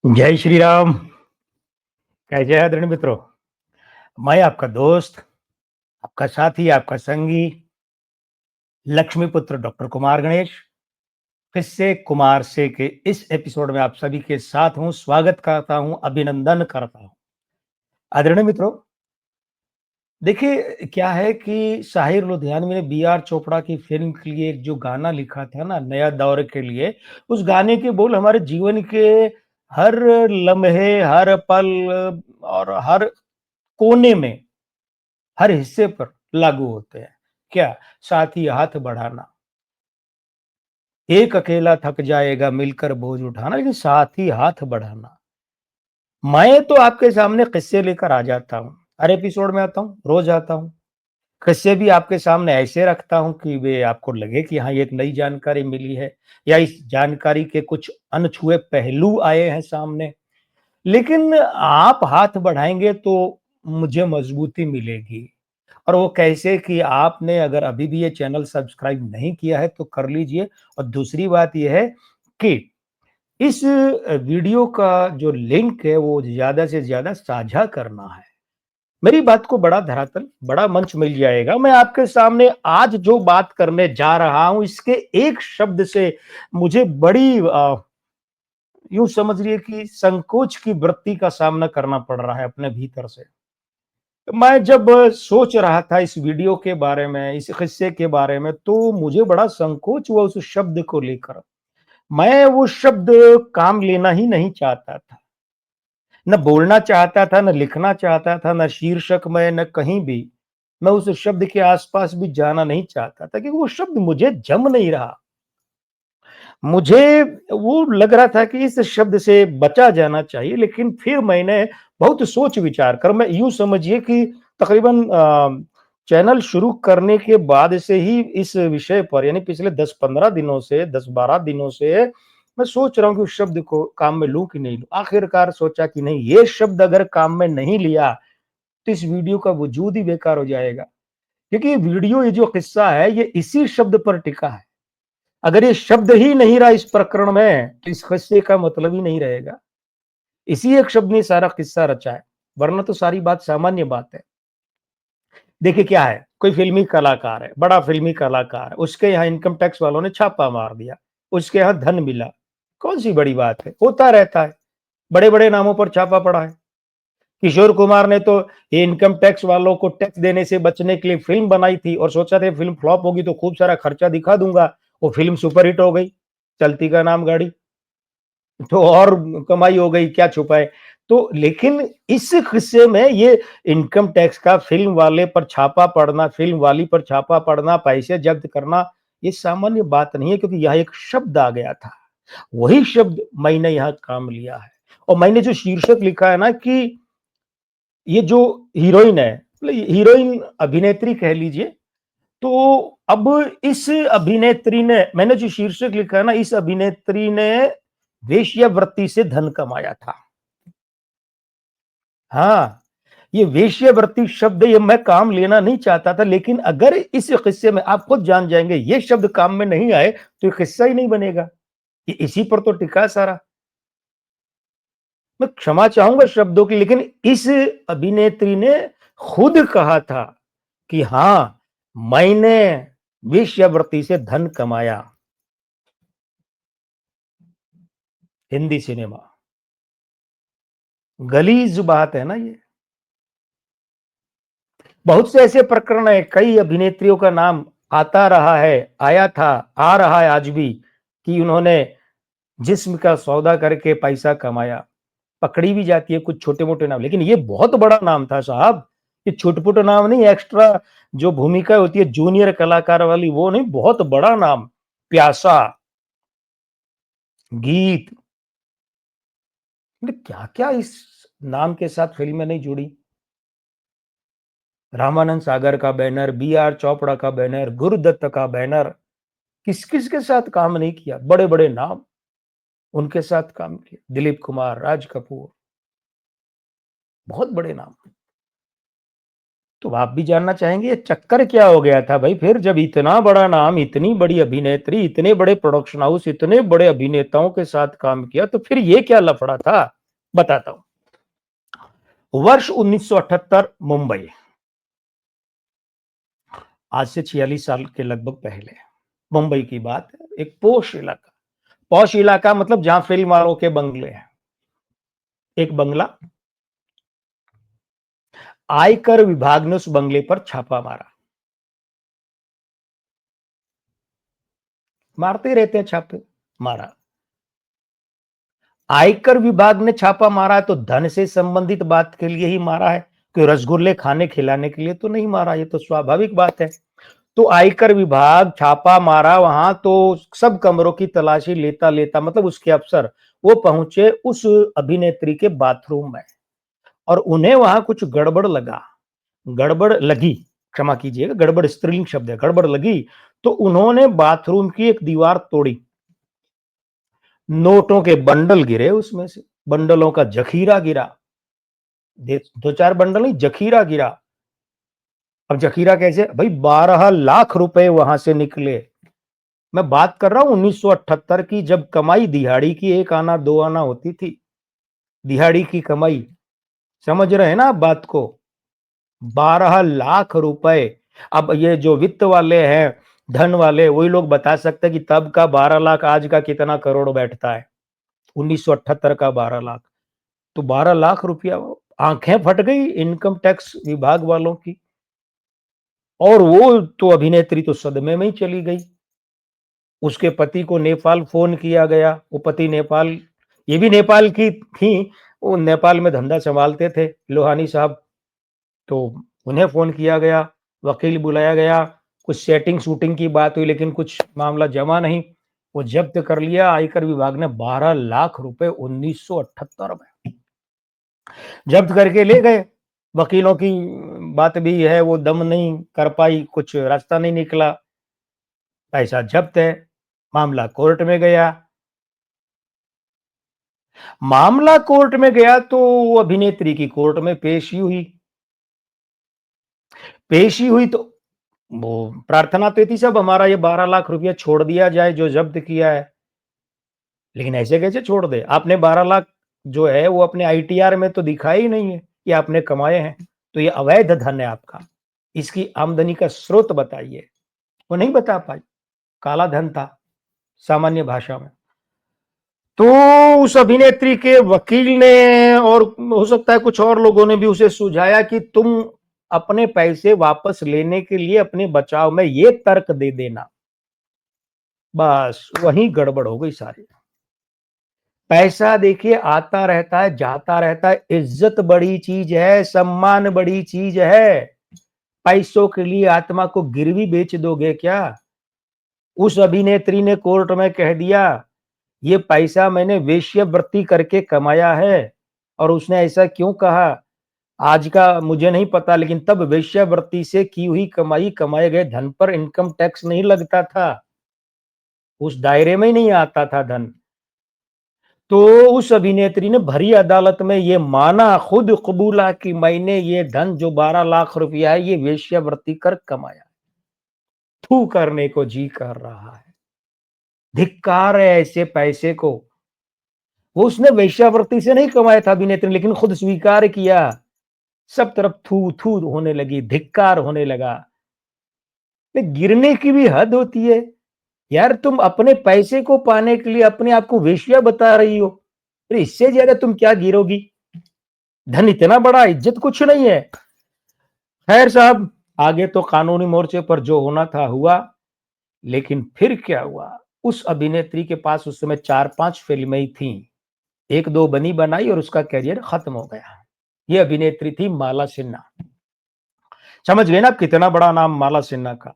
जय श्री राम। कैसे हैं आदरणीय मित्रों? मैं आपका दोस्त, आपका साथी, आपका संगी, लक्ष्मीपुत्र डॉक्टर कुमार गणेश, फिर से कुमार से के इस एपिसोड में आप सभी के साथ हूँ, स्वागत करता हूँ, अभिनंदन करता हूँ। आदरणीय मित्रों, देखिए क्या है कि साहिर लुधियानवी ने बी आर चोपड़ा की फ़िल्म के लिए एक जो गाना लिखा था ना, नया दौर के लिए, उस गाने के बोल हमारे जीवन के हर लम्हे, हर पल और हर कोने में, हर हिस्से पर लागू होते हैं। क्या? साथ ही हाथ बढ़ाना। एक अकेला थक जाएगा मिलकर बोझ उठाना, लेकिन साथ ही हाथ बढ़ाना। मैं तो आपके सामने किस्से लेकर आ जाता हूँ। हर एपिसोड में आता हूँ, रोज़ आता हूँ। किस्से भी आपके सामने ऐसे रखता हूँ कि वे आपको लगे कि हाँ, ये एक नई जानकारी मिली है या इस जानकारी के कुछ अनछुए पहलू आए हैं सामने। लेकिन आप हाथ बढ़ाएँगे तो मुझे मज़बूती मिलेगी। और वो कैसे कि आपने अगर अभी भी ये चैनल सब्सक्राइब नहीं किया है तो कर लीजिए। और दूसरी बात ये है कि इस वीडियो का जो लिंक है वो ज़्यादा से ज़्यादा साझा करना है। मेरी बात को बड़ा धरातल, बड़ा मंच मिल जाएगा। मैं आपके सामने आज जो बात करने जा रहा हूँ इसके एक शब्द से मुझे बड़ी यूँ समझिए कि संकोच की वृत्ति का सामना करना पड़ रहा है अपने भीतर से। मैं जब सोच रहा था इस वीडियो के बारे में, इस किस्से के बारे में, तो मुझे बड़ा संकोच हुआ उस शब्द को लेकर। मैं वो शब्द काम लेना ही नहीं चाहता था। न बोलना चाहता था, न लिखना चाहता था, न शीर्षक में, न कहीं भी। मैं उस शब्द के आस-पास भी जाना नहीं चाहता था क्योंकि वो शब्द मुझे जम नहीं रहा। मुझे वो लग रहा था कि इस शब्द से बचा जाना चाहिए, लेकिन फिर मैंने बहुत सोच-विचार कर मैं यूँ समझिए कि तकरीबन चैनल शुरू करने के बाद से ही इस विषय पर यानी पिछले 10-15 दिनों से 10-12 दिनों से मैं सोच रहा हूँ कि उस शब्द को काम में लूँ कि नहीं लूँ। आखिरकार सोचा कि नहीं, ये शब्द अगर काम में नहीं लिया, तो इस वीडियो का वजूद ही बेकार हो जाएगा। क्योंकि ये वीडियो, ये जो किस्सा है, ये इसी शब्द पर टिका है। अगर ये शब्द ही नहीं रहा इस प्रकरण में, तो इस किस्से का मतलब ही नहीं रहेगा। इसी एक शब्द ने सारा किस्सा रचा है, वरना तो सारी बात सामान्य बात है। देखिए क्या है, कोई फ़िल्मी कलाकार है, बड़ा फ़िल्मी कलाकार है, उसके यहाँ इनकम टैक्स वालों ने छापा मार दिया, उसके यहाँ धन मिला। कौन-सी बड़ी बात है, होता रहता है, बड़े-बड़े नामों पर छापा पड़ा है। किशोर कुमार ने तो ये इनकम टैक्स वालों को टैक्स देने से बचने के लिए फ़िल्म बनाई थी और सोचा था फ़िल्म फ्लॉप होगी तो खूब सारा खर्चा दिखा दूँगा, वो फ़िल्म सुपरहिट हो गई, चलती का नाम गाड़ी। तो और कमाई हो गई, क्या छुपाए। तो लेकिन इस किस्से में ये इनकम टैक्स का फ़िल्म वाले पर छापा पड़ना, फ़िल्म वाली पर छापा पड़ना, पैसे जब्त करना, ये सामान्य बात नहीं है क्योंकि यहाँ एक शब्द आ गया था। वही शब्द मैंने यहाँ काम लिया है और मैंने जो शीर्षक लिखा है ना कि ये जो हीरोइन है, मतलब हीरोइन अभिनेत्री कह लीजिए, तो अब इस अभिनेत्री ने मैंने जो शीर्षक लिखा है ना, इस अभिनेत्री ने वेश्यावृत्ति से धन कमाया था। हाँ, ये वेश्यावृत्ति शब्द ये मैं काम लेना नहीं चाहता था, लेकिन अगर इस किस्से में आप खुद जान जाएँगे, ये शब्द काम में नहीं आए, तो ये किस्सा ही नहीं बनेगा। ये इसी पर तो टिका है सारा। मैं क्षमा चाहूँगा शब्दों की, लेकिन इस अभिनेत्री ने खुद कहा था कि हाँ, मैंने वेश्यावृत्ति से धन कमाया। हिंदी सिनेमा। गलीज़ बात है ना ये। बहुत से ऐसे प्रकरण हैं, कई अभिनेत्रियों का नाम आता रहा है, आया था, आ रहा है आज भी कि उन्होंने जिस्म का सौदा करके पैसा कमाया। पकड़ी भी जाती है कुछ छोटे-मोटे नाम, लेकिन ये बहुत बड़ा नाम था साहब। ये छुट-पुट नाम नहीं, एक्स्ट्रा जो भूमिका होती है जूनियर कलाकार वाली वो नहीं, बहुत बड़ा नाम। प्यासा, गीत, मतलब क्या-क्या इस नाम के साथ फ़िल्में नहीं जुड़ी। रामानंद सागर का बैनर, बी आर चोपड़ा का बैनर, गुरुदत्त का बैनर, किस-किस के साथ काम नहीं किया, बड़े-बड़े नाम उनके साथ काम किया। दिलीप कुमार, राज कपूर, बहुत बड़े नाम। तो आप भी जानना चाहेंगे ये चक्कर क्या हो गया था भाई? फिर जब इतना बड़ा नाम, इतनी बड़ी अभिनेत्री, इतने बड़े प्रोडक्शन हाउस, इतने बड़े अभिनेताओं के साथ काम किया, तो फिर ये क्या लफड़ा था? बताता हूं। वर्ष 1978, मुंबई। आज से 46 साल के लगभग पहले मुंबई की बात है। एक पॉश इलाका मतलब जहां फिल्म वालों के बंगले हैं। एक बंगला, आयकर विभाग ने उस बंगले पर छापा मारा। मारते रहते हैं छापे, मारा। आयकर विभाग ने छापा मारा है तो धन से संबंधित बात के लिए ही मारा है, कि रसगुल्ले खाने खिलाने के लिए तो नहीं मारा, ये तो स्वाभाविक बात है। तो आयकर विभाग छापा मारा वहां, तो सब कमरों की तलाशी लेता लेता, मतलब उसके अफसर वो पहुंचे उस अभिनेत्री के बाथरूम में, और उन्हें वहां कुछ गड़बड़ लगा, गड़बड़ लगी, क्षमा कीजिएगा, गड़बड़ स्त्रीलिंग शब्द है, गड़बड़ लगी। तो उन्होंने बाथरूम की एक दीवार तोड़ी, नोटों के बंडल गिरे उसमें से, बंडलों का जखीरा गिरा, दो चार बंडल नहीं, जखीरा गिरा। अब जखीरा कैसे भाई? 12 लाख रुपए वहां से निकले। मैं बात कर रहा हूं 1978 की, जब कमाई दिहाड़ी की 1 आना 2 आना होती थी, दिहाड़ी की कमाई। समझ रहे हैं ना आप बात को? 12 लाख रुपए। अब ये जो वित्त वाले हैं, धन वाले, वही लोग बता सकते हैं कि तब का 12 लाख आज का कितना करोड़ बैठता है। 1978 का 12 लाख, तो 12 लाख रुपया, आंखें फट गई इनकम टैक्स विभाग वालों की। और वो तो अभिनेत्री तो सदमे में ही चली गई। उसके पति को नेपाल फोन किया गया, वो पति नेपाल, ये भी नेपाल की थी, वो नेपाल में धंधा संभालते थे लोहानी साहब। तो उन्हें फोन किया गया, वकील बुलाया गया, कुछ सेटिंग शूटिंग की बात हुई, लेकिन कुछ मामला जमा नहीं। वो जब्त कर लिया आयकर विभाग ने, 12 लाख रुपए 1978 में जब्त करके ले गए। वकीलों की बात भी है, वो दम नहीं कर पाई, कुछ रास्ता नहीं निकला, पैसा जब्त है। मामला कोर्ट में गया, मामला कोर्ट में गया तो अभिनेत्री की कोर्ट में पेशी हुई तो वो प्रार्थना तो थी, सब हमारा ये 12 लाख रुपया छोड़ दिया जाए जो जब्त किया है। लेकिन ऐसे कैसे छोड़ दे? आपने 12 लाख जो है वो अपने आईटीआर में तो दिखाया ही नहीं है कि आपने कमाए हैं, तो ये अवैध धन है आपका, इसकी आमदनी का स्रोत बताइए। वो नहीं बता पाई, काला धन था सामान्य भाषा में। तो उस अभिनेत्री के वकील ने, और हो सकता है कुछ और लोगों ने भी उसे सुझाया कि तुम अपने पैसे वापस लेने के लिए अपने बचाव में ये तर्क दे देना। बस वहीं गड़बड़ हो गई सारी। पैसा देखिए आता रहता है, जाता रहता है, इज्जत बड़ी चीज है, सम्मान बड़ी चीज है। पैसों के लिए आत्मा को गिरवी बेच दोगे क्या? उस अभिनेत्री ने कोर्ट में कह दिया, ये पैसा मैंने वेश्यावृत्ति करके कमाया है। और उसने ऐसा क्यों कहा, आज का मुझे नहीं पता, लेकिन तब वेश्यावृत्ति से की हुई कमाई, कमाए गए धन पर इनकम टैक्स नहीं लगता था, उस दायरे में ही नहीं आता था धन। तो उस अभिनेत्री ने भरी अदालत में ये माना, खुद कबूला कि मैंने ये धन जो 12 लाख रुपया है, ये वेश्यावृत्ति कर कमाया। थू करने को जी कर रहा है, धिक्कार है ऐसे पैसे को। वो उसने वेश्यावृत्ति से नहीं कमाया था अभिनेत्री, लेकिन खुद स्वीकार किया। सब तरफ थू थू होने लगी, धिक्कार होने लगा। गिरने की भी हद होती है यार, तुम अपने पैसे को पाने के लिए अपने आप को वेश्या बता रही हो, फिर इससे ज्यादा तुम क्या गिरोगी? धन इतना बड़ा, इज्जत कुछ नहीं है। खैर साहब, आगे तो कानूनी मोर्चे पर जो होना था हुआ। लेकिन फिर क्या हुआ, उस अभिनेत्री के पास उस समय 4-5 फिल्में ही थी, एक दो बनी बनाई और उसका करियर खत्म हो गया। ये अभिनेत्री थी माला सिन्हा। समझ गए ना आप कितना बड़ा नाम माला सिन्हा का?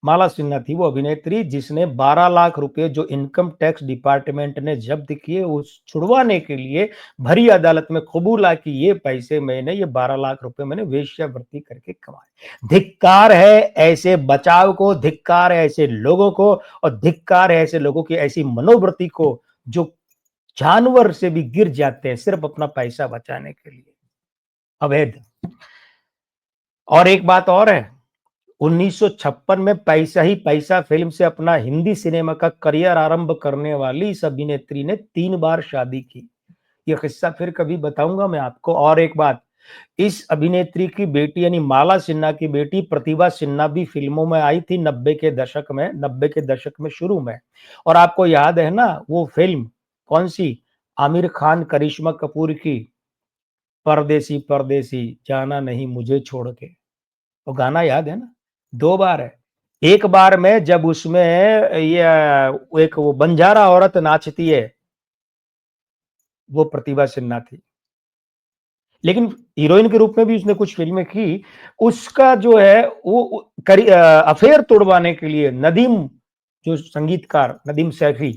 माला सिन्हा थी वो अभिनेत्री जिसने 12 लाख रुपए जो इनकम टैक्स डिपार्टमेंट ने जब्त किए, उस छुड़वाने के लिए भरी अदालत में कबूला कि ये पैसे मैंने, ये 12 लाख रुपए मैंने वेश्यावृत्ति करके कमाए। धिक्कार है ऐसे बचाव को, धिक्कार है ऐसे लोगों को, और धिक्कार है ऐसे लोगों की ऐसी मनोवृत्ति को जो जानवर से भी गिर जाते हैं सिर्फ अपना पैसा बचाने के लिए। अवैध। और एक बात और है, 1956 में पैसा ही पैसा फ़िल्म से अपना हिंदी सिनेमा का करियर आरंभ करने वाली इस अभिनेत्री ने 3 बार शादी की। ये किस्सा फिर कभी बताऊँगा मैं आपको। और एक बात, इस अभिनेत्री की बेटी यानी माला सिन्हा की बेटी प्रतिभा सिन्हा भी फ़िल्मों में आई थी 90 के दशक में शुरू में। और आपको याद है ना वो फ़िल्म कौन-सी? आमिर खान, करिश्मा कपूर की परदेसी परदेसी जाना नहीं मुझे छोड़ के। वो गाना याद है ना? 2 बार है। एक बार में जब उसमें एक वो बंजारा औरत नाचती है, वो प्रतिभा सिन्हा थी। लेकिन हीरोइन के रूप में भी उसने कुछ फ़िल्में की। उसका जो है वो अफ़ेयर तुड़वाने के लिए नदीम जो संगीतकार नदीम सैफ़ी,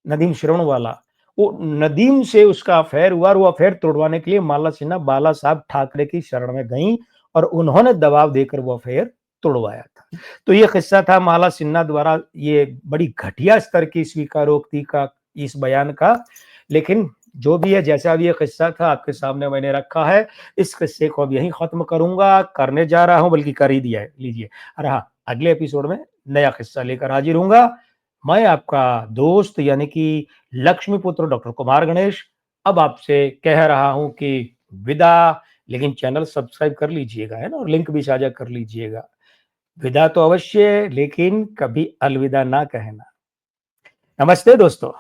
नदीम श्रवणवाला, वो नदीम से उसका अफ़ेयर हुआ और वो अफ़ेयर तुड़वाने के लिए माला सिन्हा बाला साहब ठाकरे की शरण में गईं और उन्होंने दबाव देकर वो अफ़ेयर तुड़वाया था। तो ये किस्सा था माला सिन्हा द्वारा ये बड़ी घटिया स्तर की स्वीकारोक्ति का इस बयान का। लेकिन जो भी है जैसा भी ये किस्सा था आपके सामने मैंने रखा है। इस किस्से को अब यहीं ख़त्म करूँगा, करने जा रहा हूँ बल्कि कर ही दिया है, लीजिए। और हाँ, अगले एपिसोड में नया किस्सा लेकर हाज़िर होऊँगा। मैं आपका दोस्त यानी कि लक्ष्मीपुत्र डॉक्टर कुमार गणेश अब आपसे कह रहा हूँ कि विदा, लेकिन चैनल सब्सक्राइब कर लीजिएगा, है ना? और लिंक भी साझा कर लीजिएगा। विदा तो अवश्य लेकिन कभी अलविदा ना कहना। नमस्ते दोस्तों।